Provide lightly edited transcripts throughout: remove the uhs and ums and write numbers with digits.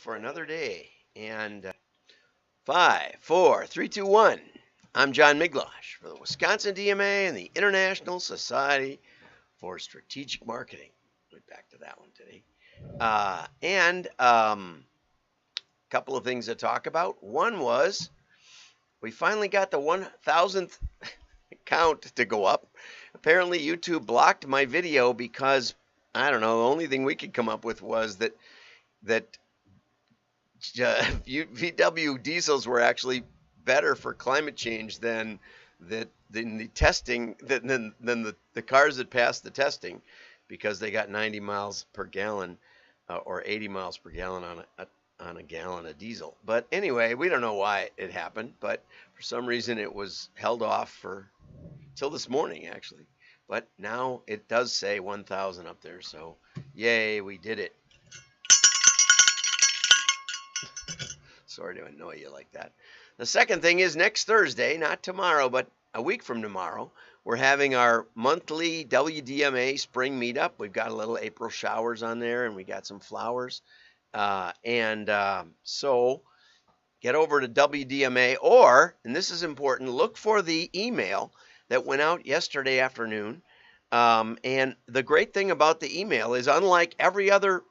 for another day. And 5, 4, 3, 2, 1. I'm John Miglosh for the Wisconsin DMA and the International Society for Strategic Marketing. We'll back to that one today. And a couple of things to talk about. One was we finally got the 1,000th count to go up. Apparently YouTube blocked my video because, I don't know, the only thing we could come up with was that VW diesels were actually better for climate change than the testing than the cars that passed the testing, because they got 90 miles per gallon or 80 miles per gallon on a gallon of diesel. But anyway, we don't know why it happened, but for some reason it was held off for till this morning actually. But now it does say 1,000 up there, so yay, we did it. Sorry to annoy you like that. The second thing is next Thursday, not tomorrow, but a week from tomorrow, we're having our monthly WDMA spring meetup. We've got a little April showers on there, and we got some flowers. So get over to WDMA, or, and this is important, look for the email that went out yesterday afternoon. And the great thing about the email is, unlike every other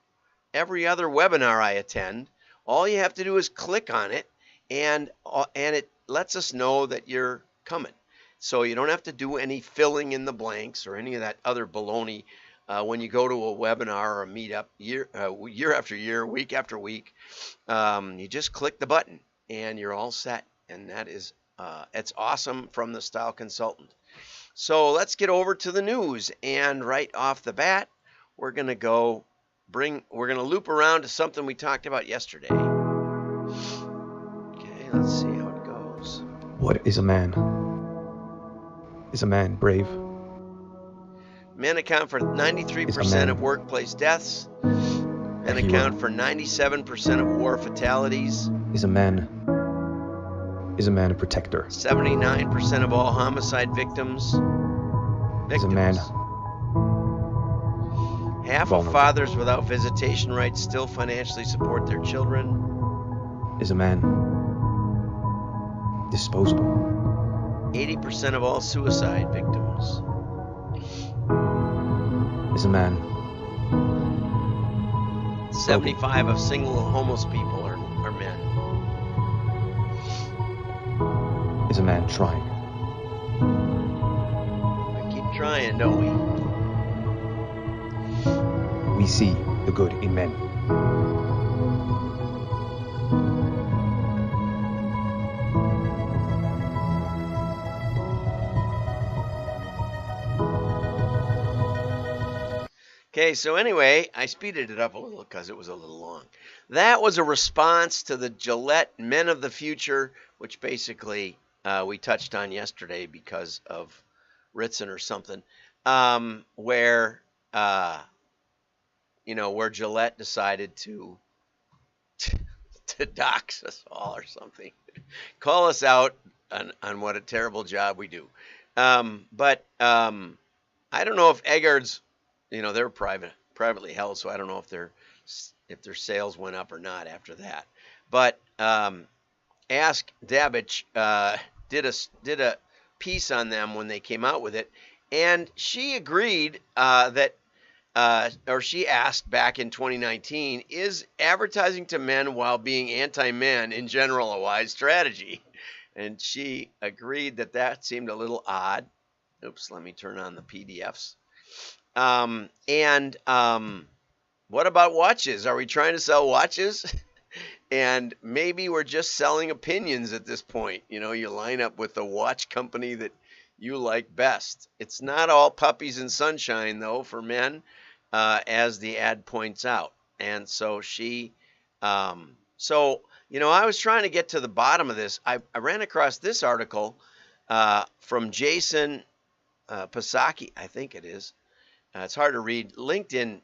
webinar I attend, all you have to do is click on it, and it lets us know that you're coming. So you don't have to do any filling in the blanks or any of that other baloney when you go to a webinar or a meetup year after year, week after week. You just click the button and you're all set. And that is it's awesome from the Style Consultant. So let's get over to the news. And right off the bat, we're going to loop around to something we talked about yesterday. Okay, let's see how it goes. What is a man? Is a man brave? Men account for 93% of workplace deaths. Men account for 97% of war fatalities. Is a man a protector? 79% of all homicide victims. Is a man half vulnerable? Of fathers without visitation rights still financially support their children. Is a man disposable? 80% of all suicide victims. Is a man 75 of single homeless people are men. Is a man trying? We keep trying, don't we? We see the good in men. Okay, so anyway, I speeded it up a little because it was a little long. That was a response to the Gillette Men of the Future, which basically we touched on yesterday because of Ritson or something, where Gillette decided to dox us all or something, call us out on what a terrible job we do. But I don't know if Eggard's, they're privately held, so I don't know if their sales went up or not after that. But Ask Dabich did a piece on them when they came out with it, and she agreed she asked back in 2019, is advertising to men while being anti-men in general a wise strategy? And she agreed that seemed a little odd. Oops, let me turn on the PDFs. What about watches? Are we trying to sell watches? And maybe we're just selling opinions at this point. You line up with the watch company that you like best. It's not all puppies and sunshine, though, for men, as the ad points out. And so I was trying to get to the bottom of this. I ran across this article from Jason Psaki, I think it is. It's hard to read. LinkedIn,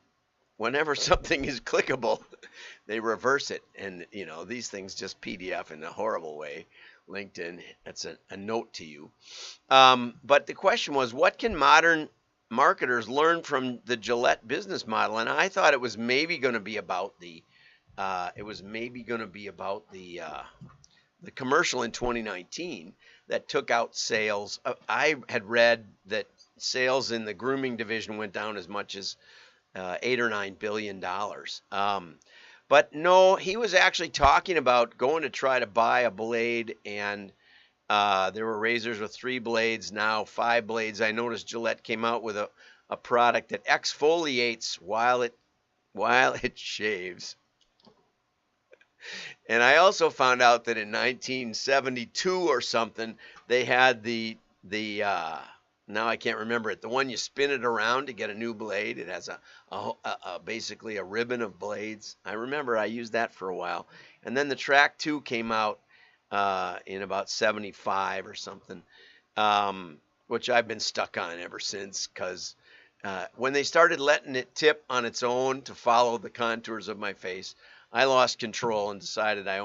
whenever something is clickable, they reverse it. And, these things just PDF in a horrible way. LinkedIn, that's a note to you. But the question was, what can modern marketers learn from the Gillette business model? And I thought it was maybe going to be about the it was maybe going to be about the commercial in 2019 that took out sales. I had read that sales in the grooming division went down as much as $8 or $9 billion. But no, he was actually talking about going to try to buy a blade, and there were razors with 3 blades, now 5 blades. I noticed Gillette came out with a product that exfoliates while it shaves. And I also found out that in 1972 or something, they had the now I can't remember it. The one you spin it around to get a new blade. It has basically a ribbon of blades. I remember I used that for a while. And then the Track 2 came out in about 75 or something, which I've been stuck on ever since, because when they started letting it tip on its own to follow the contours of my face, I lost control and decided I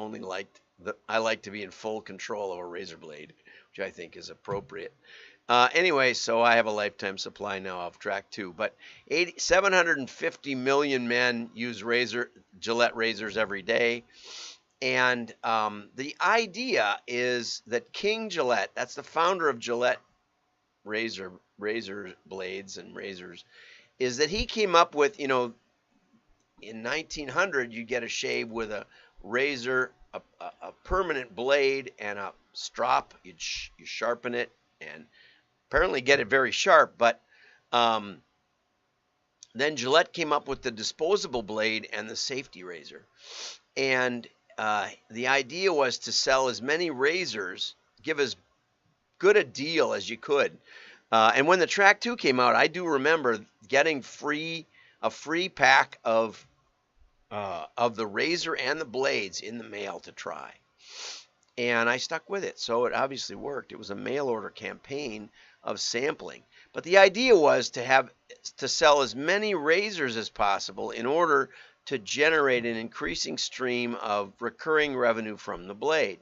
like to be in full control of a razor blade, which I think is appropriate. Anyway, so I have a lifetime supply now of Track 2, but 750 million men use Gillette razors every day. And the idea is that King Gillette, that's the founder of Gillette razor blades and razors, is that he came up with, in 1900, you get a shave with a razor, a permanent blade, and a strop. You sharpen it and apparently get it very sharp. But then Gillette came up with the disposable blade and the safety razor. And the idea was to sell as many razors, give as good a deal as you could. And when the Track 2 came out, I do remember getting a free pack of the razor and the blades in the mail to try. And I stuck with it, so it obviously worked. It was a mail order campaign of sampling. But the idea was to sell as many razors as possible in order to generate an increasing stream of recurring revenue from the blade.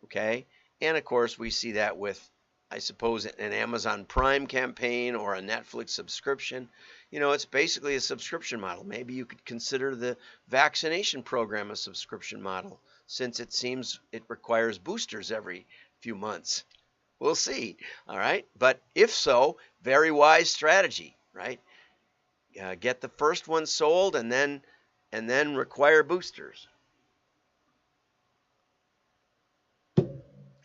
Okay? And of course, we see that with, I suppose, an Amazon Prime campaign or a Netflix subscription. It's basically a subscription model. Maybe you could consider the vaccination program a subscription model, since it seems it requires boosters every few months. We'll see. All right. But if so, very wise strategy, right? Get the first one sold and then require boosters.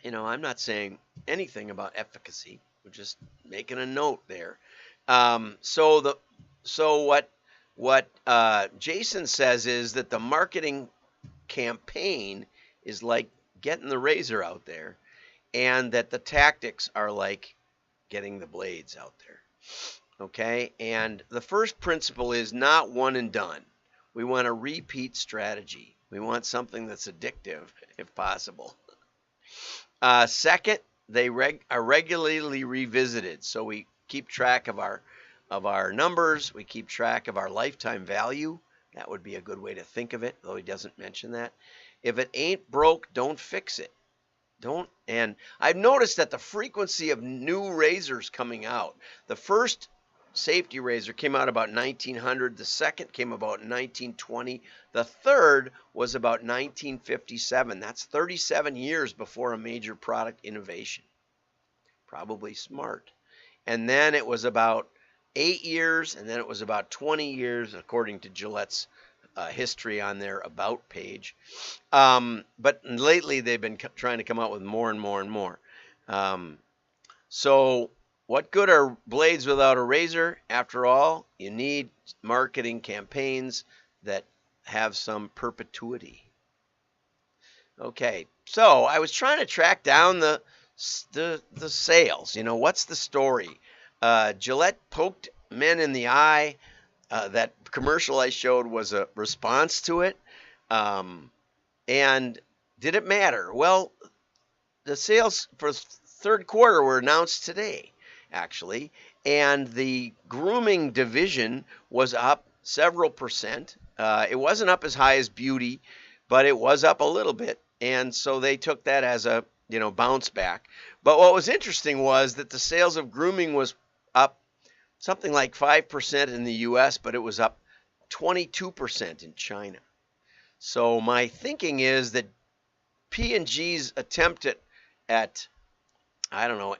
I'm not saying anything about efficacy. We're just making a note there. So what Jason says is that the marketing campaign is like getting the razor out there, and that the tactics are like getting the blades out there. Okay? And the first principle is not one and done. We want a repeat strategy. We want something that's addictive, if possible. Second, they are regularly revisited. So we keep track of our numbers. We keep track of our lifetime value. That would be a good way to think of it, though he doesn't mention that. If it ain't broke, don't fix it. And I've noticed that the frequency of new razors coming out, the first safety razor came out about 1900, the second came about 1920, the third was about 1957. That's 37 years before a major product innovation. Probably smart. And then it was about 8 years, and then it was about 20 years, according to Gillette's history on their About page. But lately, they've been trying to come out with more and more and more. So what good are blades without a razor? After all, you need marketing campaigns that have some perpetuity. Okay, so I was trying to track down the sales. What's the story? Gillette poked men in the eye. That commercial I showed was a response to it. And did it matter? Well, the sales for third quarter were announced today, actually. And the grooming division was up several percent. It wasn't up as high as beauty, but it was up a little bit. And so they took that as a bounce back. But what was interesting was that the sales of grooming was up something like 5% in the U.S., but it was up 22% in China. So my thinking is that P&G's attempt at I don't know,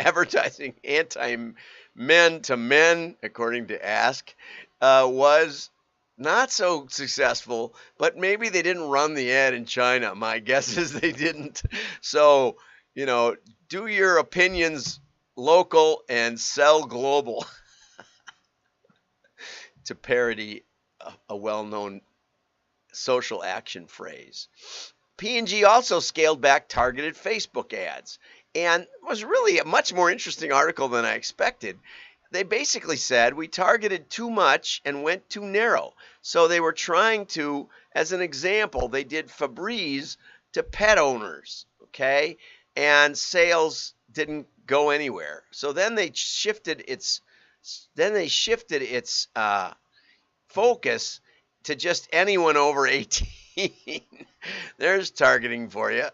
advertising anti-men to men, according to Ask, was not so successful, but maybe they didn't run the ad in China. My guess is they didn't. So, do your opinions local and sell global, to parody a well-known social action phrase. P&G also scaled back targeted Facebook ads, and was really a much more interesting article than I expected. They basically said we targeted too much and went too narrow. So they were trying to, as an example, they did Febreze to pet owners, okay? And sales didn't go anywhere. So then they shifted its focus to just anyone over 18. There's targeting for you,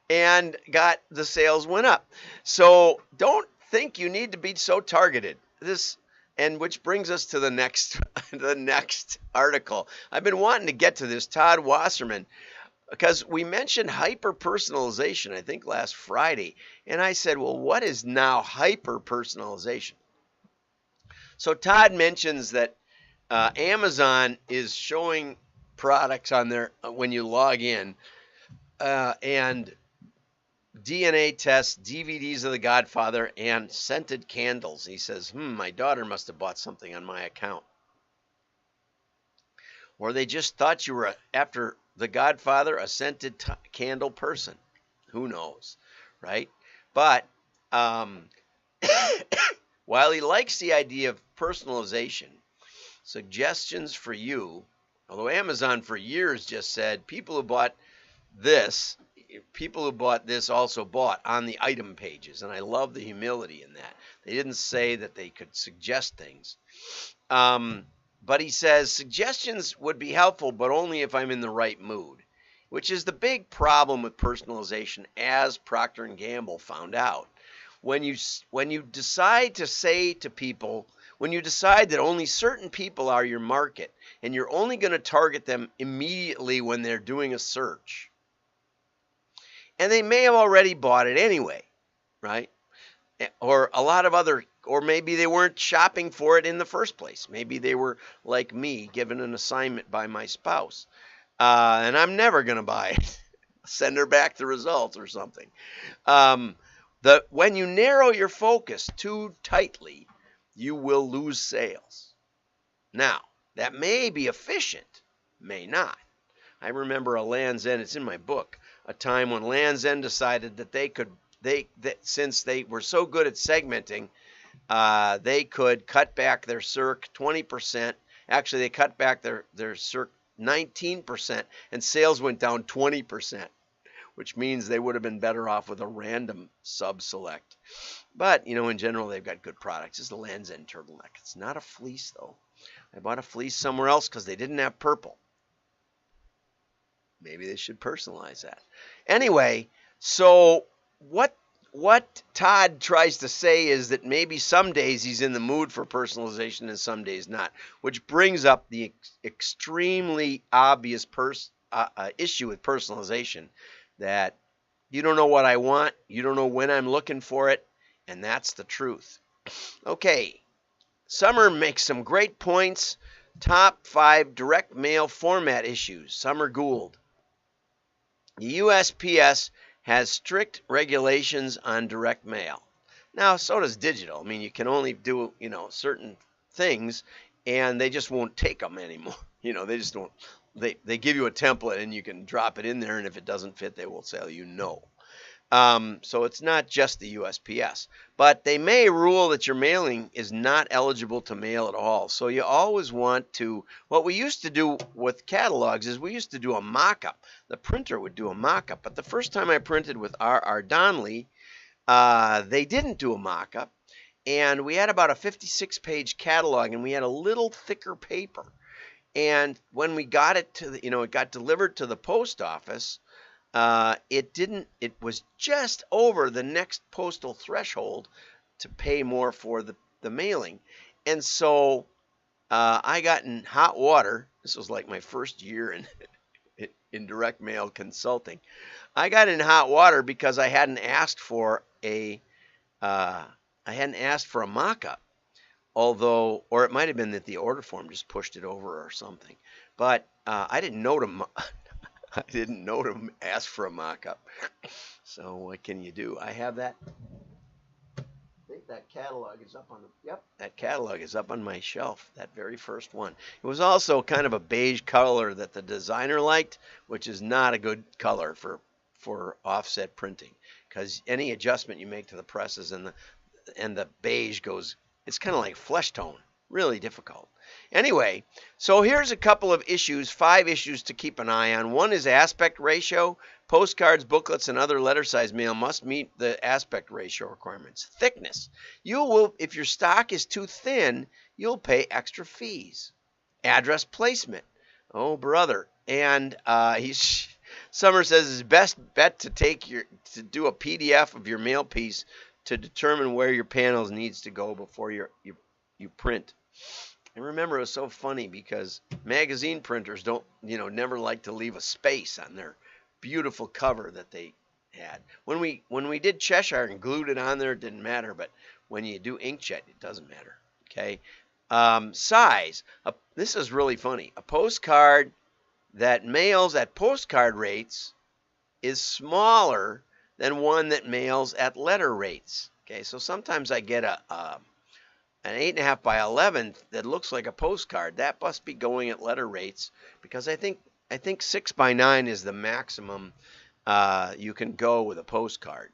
and got the sales went up. So don't think you need to be so targeted. Which brings us to the next article. I've been wanting to get to this, Todd Wasserman, because we mentioned hyper personalization, I think last Friday, and I said, well, what is now hyper personalization? So Todd mentions that Amazon is showing products on there when you log in, and DNA tests, DVDs of The Godfather, and scented candles. He says, my daughter must have bought something on my account. Or they just thought you were, after The Godfather, a scented candle person. Who knows, right? But while he likes the idea of personalization, suggestions for you, although Amazon for years just said people who bought this also bought on the item pages. And I love the humility in that. They didn't say that they could suggest things. But he says suggestions would be helpful, but only if I'm in the right mood, which is the big problem with personalization, as Procter & Gamble found out. When you decide to say to people, when you decide that only certain people are your market, and you're only going to target them immediately when they're doing a search, and they may have already bought it anyway, right? Or or maybe they weren't shopping for it in the first place. Maybe they were like me, given an assignment by my spouse, and I'm never going to buy it. Send her back the results or something. When you narrow your focus too tightly, you will lose sales. Now, that may be efficient, may not. I remember a Land's End, it's in my book, a time when Land's End decided that since they were so good at segmenting, they could cut back their circ 20%. Actually, they cut back their circ 19%, and sales went down 20%, which means they would have been better off with a random sub-select. But, in general, they've got good products. This is the Land's End turtleneck. It's not a fleece, though. I bought a fleece somewhere else because they didn't have purple. Maybe they should personalize that. Anyway, so what Todd tries to say is that maybe some days he's in the mood for personalization and some days not, which brings up the extremely obvious issue with personalization, that you don't know what I want, you don't know when I'm looking for it, and that's the truth. Okay, Summer makes some great points. Top 5 direct mail format issues. Summer Gould. The USPS has strict regulations on direct mail. Now, so does digital. I mean, you can only do, certain things, and they just won't take them anymore. They just don't. They give you a template, and you can drop it in there, and if it doesn't fit, they will tell you no. So it's not just the USPS. But they may rule that your mailing is not eligible to mail at all. So you always want to, what we used to do with catalogs is we used to do a mock-up. The printer would do a mock-up. But the first time I printed with R.R. Donnelly, they didn't do a mock-up. And we had about a 56-page catalog, and we had a little thicker paper. And when we got it to it got delivered to the post office, it was just over the next postal threshold to pay more for the mailing. And so I got in hot water. This was like my first year in direct mail consulting. I got in hot water because I hadn't asked for a uh, mock-up. Although, or it might have been that the order form just pushed it over or something. But I didn't know to I didn't know to ask for a mock-up. So what can you do? I have that. I think that catalog is up on the. Yep, that catalog is up on my shelf. That very first one. It was also kind of a beige color that the designer liked, which is not a good color for offset printing, because any adjustment you make to the presses and the beige goes. It's kind of like flesh tone. Really difficult. Anyway, so here's a couple of issues, 5 issues to keep an eye on. One is aspect ratio. Postcards, booklets, and other letter size mail must meet the aspect ratio requirements. Thickness. You will, if your stock is too thin, you'll pay extra fees. Address placement. Oh, brother. And Summer says it's best bet to do a PDF of your mail piece to determine where your panels needs to go before you print. And remember, it was so funny because magazine printers never like to leave a space on their beautiful cover that they had. When we did Cheshire and glued it on there, it didn't matter. But when you do inkjet, it doesn't matter. Okay. Size. This is really funny. A postcard that mails at postcard rates is smaller than one that mails at letter rates. Okay. So sometimes I get an 8.5 by 11 that looks like a postcard. That must be going at letter rates, because I think 6 by 9 is the maximum you can go with a postcard.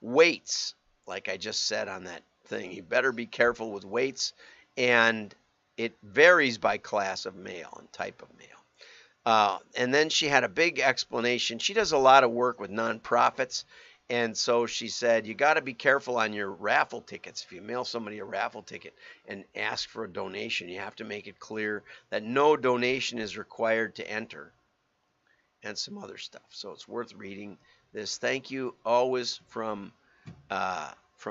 Weights, like I just said on that thing, you better be careful with weights, and it varies by class of mail and type of mail. And then she had a big explanation. She does a lot of work with nonprofits. And so she said, you got to be careful on your raffle tickets. If you mail somebody a raffle ticket and ask for a donation, you have to make it clear that no donation is required to enter, and some other stuff. So it's worth reading this. Thank you always from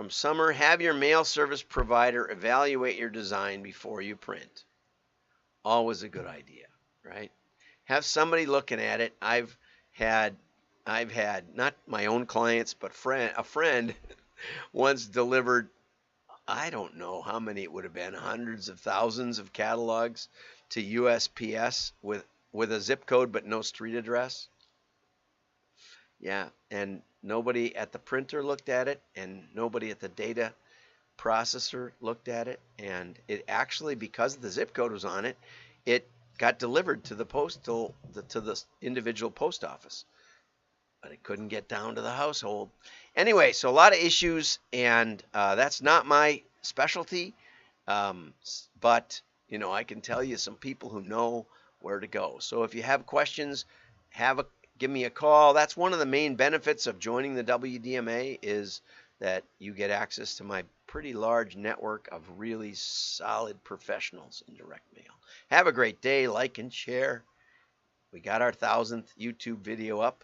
Summer. Have your mail service provider evaluate your design before you print. Always a good idea, right? Have somebody looking at it. I've had not my own clients, but a friend once delivered, I don't know how many it would have been, hundreds of thousands of catalogs to USPS with a zip code but no street address. Yeah, and nobody at the printer looked at it, and nobody at the data processor looked at it, and it actually, because the zip code was on it, it got delivered to the individual post office. But it couldn't get down to the household. Anyway, so a lot of issues, and that's not my specialty. But I can tell you some people who know where to go. So if you have questions, give me a call. That's one of the main benefits of joining the WDMA, is that you get access to my pretty large network of really solid professionals in direct mail. Have a great day. Like and share. We got our 1,000th YouTube video up.